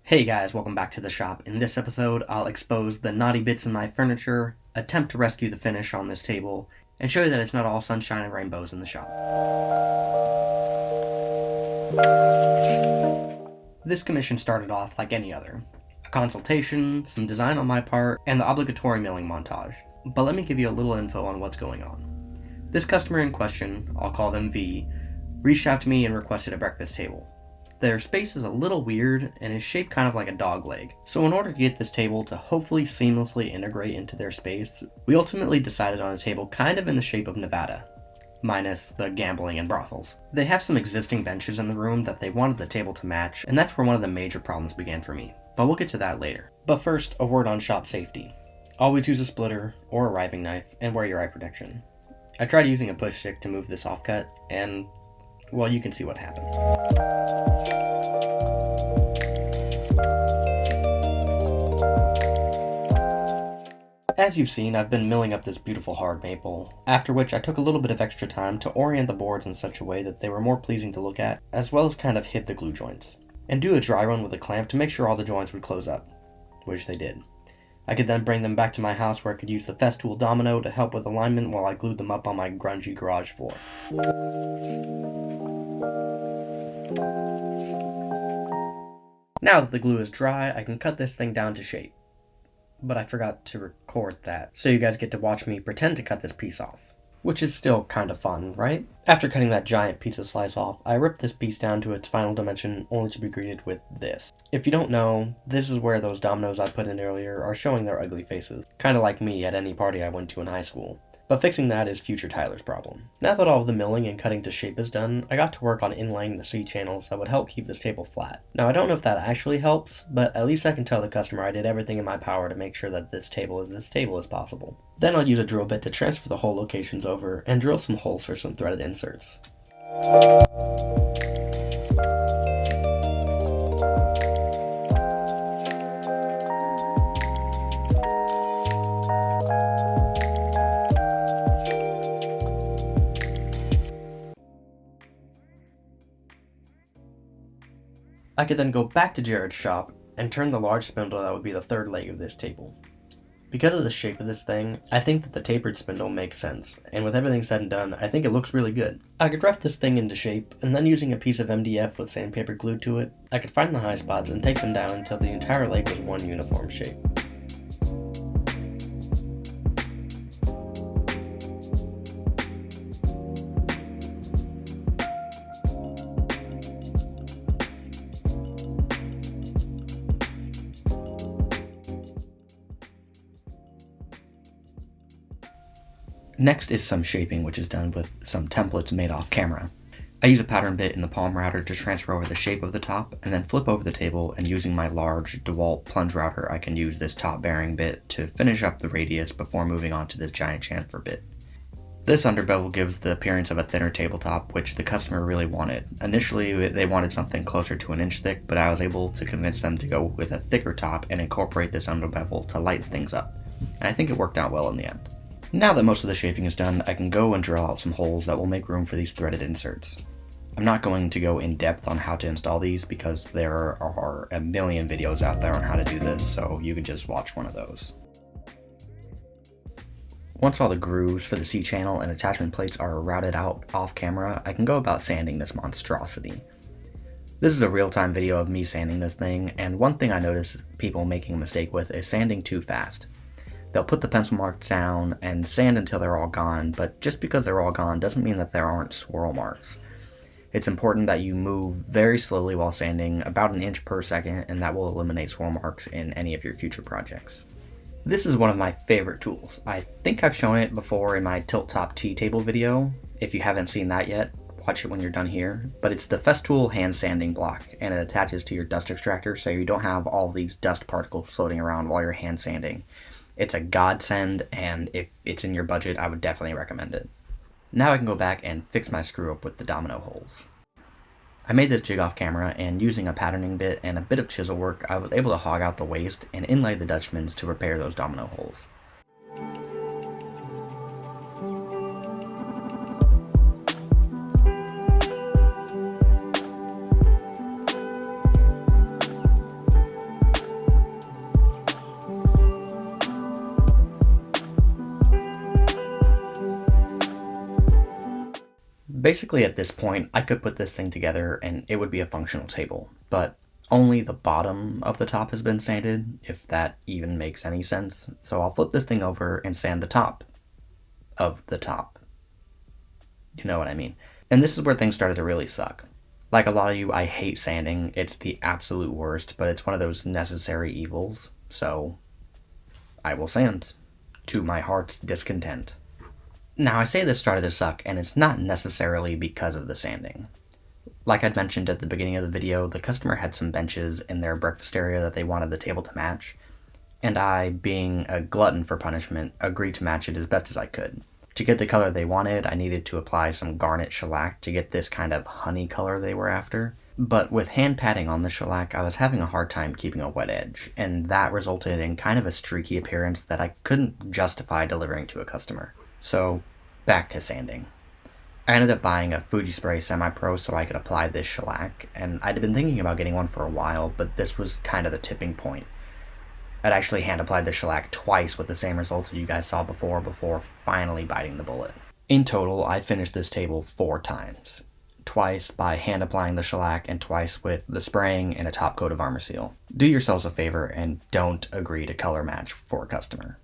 Hey guys, welcome back to the shop. In this episode, I'll expose the naughty bits in my furniture, attempt to rescue the finish on this table, and show you that it's not all sunshine and rainbows in the shop. This commission started off like any other. A consultation, some design on my part, and the obligatory milling montage. But let me give you a little info on what's going on. This customer in question, I'll call them V, reached out to me and requested a breakfast table. Their space is a little weird and is shaped kind of like a dog leg. So in order to get this table to hopefully seamlessly integrate into their space, we ultimately decided on a table kind of in the shape of Nevada, minus the gambling and brothels. They have some existing benches in the room that they wanted the table to match, and that's where one of the major problems began for me. But we'll get to that later. But first, a word on shop safety. Always use a splitter or a riving knife and wear your eye protection. I tried using a push stick to move this offcut, and well, you can see what happened. As you've seen, I've been milling up this beautiful hard maple, after which I took a little bit of extra time to orient the boards in such a way that they were more pleasing to look at, as well as kind of hit the glue joints, and do a dry run with a clamp to make sure all the joints would close up, which they did. I could then bring them back to my house where I could use the Festool domino to help with alignment while I glued them up on my grungy garage floor. Now that the glue is dry, I can cut this thing down to shape. But I forgot to record that, so you guys get to watch me pretend to cut this piece off. Which is still kind of fun, right? After cutting that giant pizza slice off, I ripped this piece down to its final dimension, only to be greeted with this. If you don't know, this is where those dominoes I put in earlier are showing their ugly faces. Kinda like me at any party I went to in high school. But fixing that is future Tyler's problem. Now that all of the milling and cutting to shape is done, I got to work on inlaying the C-channels that would help keep this table flat. Now I don't know if that actually helps, but at least I can tell the customer I did everything in my power to make sure that this table is as stable as possible. Then I'll use a drill bit to transfer the hole locations over and drill some holes for some threaded inserts. I could then go back to Jared's shop and turn the large spindle that would be the third leg of this table. Because of the shape of this thing, I think that the tapered spindle makes sense, and with everything said and done, I think it looks really good. I could rough this thing into shape, and then using a piece of MDF with sandpaper glued to it, I could find the high spots and take them down until the entire leg was one uniform shape. Next is some shaping, which is done with some templates made off camera. I use a pattern bit in the palm router to transfer over the shape of the top, and then flip over the table, and using my large DeWalt plunge router, I can use this top bearing bit to finish up the radius before moving on to this giant chamfer bit. This underbevel gives the appearance of a thinner tabletop, which the customer really wanted. Initially, they wanted something closer to an inch thick, but I was able to convince them to go with a thicker top and incorporate this underbevel to lighten things up. And I think it worked out well in the end. Now that most of the shaping is done, I can go and drill out some holes that will make room for these threaded inserts. I'm not going to go in depth on how to install these because there are a million videos out there on how to do this, so you can just watch one of those. Once all the grooves for the C-channel and attachment plates are routed out off camera, I can go about sanding this monstrosity. This is a real-time video of me sanding this thing, and one thing I notice people making a mistake with is sanding too fast. They'll put the pencil marks down and sand until they're all gone, but just because they're all gone doesn't mean that there aren't swirl marks. It's important that you move very slowly while sanding, about an inch per second, and that will eliminate swirl marks in any of your future projects. This is one of my favorite tools. I think I've shown it before in my tilt top tea table video. If you haven't seen that yet, watch it when you're done here. But it's the Festool hand sanding block, and it attaches to your dust extractor so you don't have all these dust particles floating around while you're hand sanding. It's a godsend, and if it's in your budget, I would definitely recommend it. Now I can go back and fix my screw up with the domino holes. I made this jig off camera, and using a patterning bit and a bit of chisel work, I was able to hog out the waste and inlay the Dutchmans to repair those domino holes. Basically at this point, I could put this thing together and it would be a functional table, but only the bottom of the top has been sanded, if that even makes any sense. So I'll flip this thing over and sand the top of the top. You know what I mean? And this is where things started to really suck. Like a lot of you, I hate sanding. It's the absolute worst, but it's one of those necessary evils. So I will sand, to my heart's discontent. Now, I say this started to suck, and it's not necessarily because of the sanding. Like I'd mentioned at the beginning of the video, the customer had some benches in their breakfast area that they wanted the table to match, and I, being a glutton for punishment, agreed to match it as best as I could. To get the color they wanted, I needed to apply some garnet shellac to get this kind of honey color they were after. But with hand patting on the shellac, I was having a hard time keeping a wet edge, and that resulted in kind of a streaky appearance that I couldn't justify delivering to a customer. So, back to sanding. I ended up buying a Fuji Spray Semi-Pro so I could apply this shellac, and I'd been thinking about getting one for a while, but this was kind of the tipping point. I'd actually hand applied the shellac twice with the same results that you guys saw before finally biting the bullet. In total, I finished this table 4 times. Twice by hand applying the shellac and twice with the spraying and a top coat of Armor Seal. Do yourselves a favor and don't agree to color match for a customer.